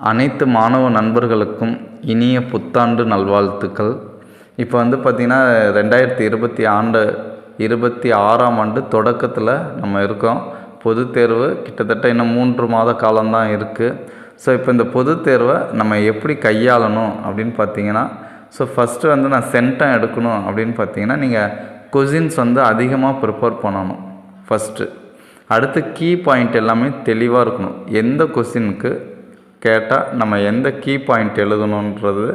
அனைத்து மாணவ நண்பர்களுக்கும் இனிய புத்தாண்டு நல்வாழ்த்துக்கள். இப்போ பார்த்திங்கன்னா 2026ஆம் ஆண்டு தொடக்கத்தில் நம்ம இருக்கோம். பொதுத் தேர்வு கிட்டத்தட்ட இன்னும் 3 மாத காலம்தான் இருக்குது. ஸோ இப்போ இந்த பொதுத் தேர்வை நம்ம எப்படி கையாளணும் அப்படின்னு பார்த்தீங்கன்னா, ஸோ ஃபஸ்ட்டு நான் சென்டம் எடுக்கணும் அப்படின்னு பார்த்தீங்கன்னா, நீங்கள் கொஷின்ஸ் அதிகமாக ப்ரிப்பேர் பண்ணணும் ஃபஸ்ட்டு. அடுத்து கீ பாயிண்ட் எல்லாமே தெளிவாக இருக்கணும். எந்த கொஷினுக்கு கேட்டால் நம்ம எந்த கீ பாயிண்ட் எழுதணுன்றது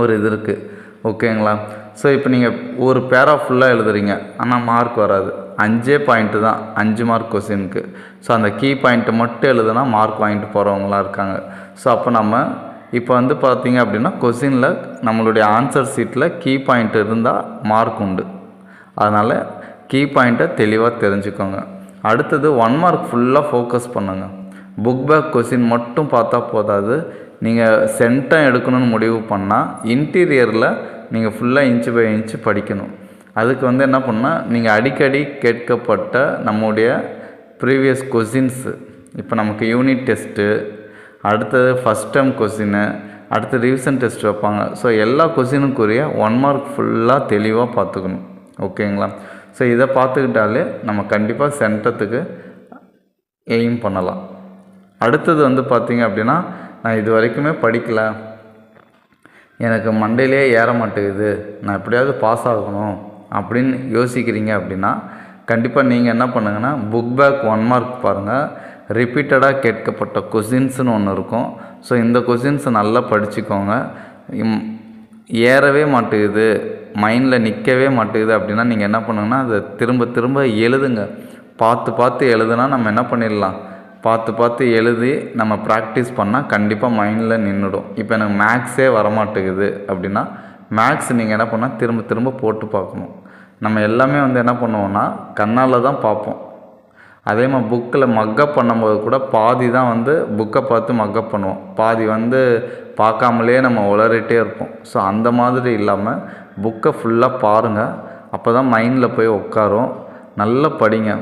ஒரு இது இருக்குது, ஓகேங்களா? ஸோ இப்போ நீங்கள் ஒரு பேரா ஃபுல்லாக எழுதுறீங்க, ஆனால் மார்க் வராது. 5 பாயிண்ட்டு தான் 5 மார்க் கொஷினுக்கு. ஸோ அந்த கீ பாயிண்ட்டை மட்டும் எழுதுனா மார்க் வாங்கிட்டு போகிறவங்களாம் இருக்காங்க. ஸோ அப்போ நம்ம இப்போ பார்த்தீங்க அப்படின்னா கொஷினில் நம்மளுடைய ஆன்சர் ஷீட்டில் கீ பாயிண்ட் இருந்தால் மார்க் உண்டு. அதனால் கீ பாயிண்ட்டை தெளிவாக தெரிஞ்சுக்கோங்க. அடுத்தது 1 மார்க் ஃபுல்லாக ஃபோக்கஸ் பண்ணுங்கள். புக் பேக் கொஷின் மட்டும் பார்த்தா போதாது. நீங்கள் சென்டம் எடுக்கணும்னு முடிவு பண்ணால் இன்டீரியரில் நீங்கள் ஃபுல்லாக இன்ச்சு பை இன்ச்சு படிக்கணும். அதுக்கு என்ன பண்ணால் நீங்கள் அடிக்கடி கேட்கப்பட்ட நம்முடைய ப்ரீவியஸ் கொஷின்ஸு, இப்போ நமக்கு யூனிட் டெஸ்ட்டு, அடுத்தது ஃபஸ்ட் டேர்ம் கொஷின்னு, அடுத்து ரிவிஷன் டெஸ்ட் வைப்பாங்க. ஸோ எல்லா கொஷினுக்குரிய 1 மார்க் ஃபுல்லாக தெளிவாக பார்த்துக்கணும், ஓகேங்களா? ஸோ இதை பார்த்துக்கிட்டாலே நம்ம கண்டிப்பாக சென்டத்துக்கு எய்ம் பண்ணலாம். அடுத்தது பார்த்தீங்க அப்படின்னா, நான் இது வரைக்குமே படிக்கலை, எனக்கு மண்டையிலே ஏற மாட்டேங்குது, நான் எப்படியாவது பாஸ் ஆகணும் அப்படின்னு யோசிக்கிறீங்க அப்படின்னா, கண்டிப்பாக நீங்கள் என்ன பண்ணுங்கன்னா, புக் பேக் 1 மார்க் பாருங்கள். ரிப்பீட்டடாக கேட்கப்பட்ட கொஷின்ஸ்னு ஒன்று இருக்கும். ஸோ இந்த கொஷின்ஸை நல்லா படிச்சுக்கோங்க. ஏறவே மாட்டேங்குது, மைண்டில் நிற்கவே மாட்டேங்குது அப்படின்னா நீங்கள் என்ன பண்ணுங்கன்னா, அதை திரும்ப திரும்ப எழுதுங்க. பார்த்து எழுதுனா நம்ம என்ன பண்ணிடலாம், பார்த்து எழுதி நம்ம ப்ராக்டிஸ் பண்ணால் கண்டிப்பாக மைண்டில் நின்றுடும். இப்போ எனக்கு மேக்ஸே வரமாட்டேங்குது அப்படின்னா, மேக்ஸ் நீங்கள் என்ன பண்ணால் திரும்ப போட்டு பார்க்கணும். நம்ம எல்லாமே என்ன பண்ணுவோன்னா கண்ணால் தான் பார்ப்போம். அதே மாதிரி புக்கில் மக்கப் பண்ணும்போது கூட பாதி தான் புக்கை பார்த்து மக்கப் பண்ணுவோம், பாதி பார்க்காமலே நம்ம உளறிட்டே இருப்போம். ஸோ அந்த மாதிரி இல்லாமல் புக்கை ஃபுல்லாக பாருங்கள். அப்போ தான் மைண்டில் போய் உட்காரும். நல்லா படிங்க.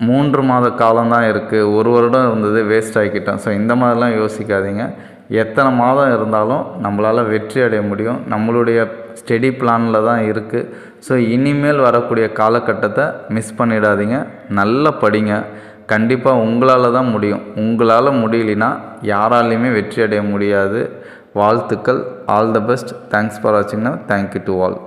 3 மாத காலம்தான் இருக்குது, 1 வருடம் இருந்தது வேஸ்ட் ஆகிக்கிட்டோம். ஸோ இந்த மாதிரிலாம் யோசிக்காதீங்க. எத்தனை மாதம் இருந்தாலும் நம்மளால் வெற்றி அடைய முடியும். நம்மளுடைய ஸ்டடி பிளானில் தான் இருக்குது. ஸோ இனிமேல் வரக்கூடிய காலகட்டத்தை மிஸ் பண்ணிடாதீங்க. நல்லா படிங்க. கண்டிப்பாக உங்களால் தான் முடியும். உங்களால் முடியலைன்னா யாராலையுமே வெற்றி அடைய முடியாது. வாழ்த்துக்கள். All the best. Thanks for வாட்சிங். Thank you to all.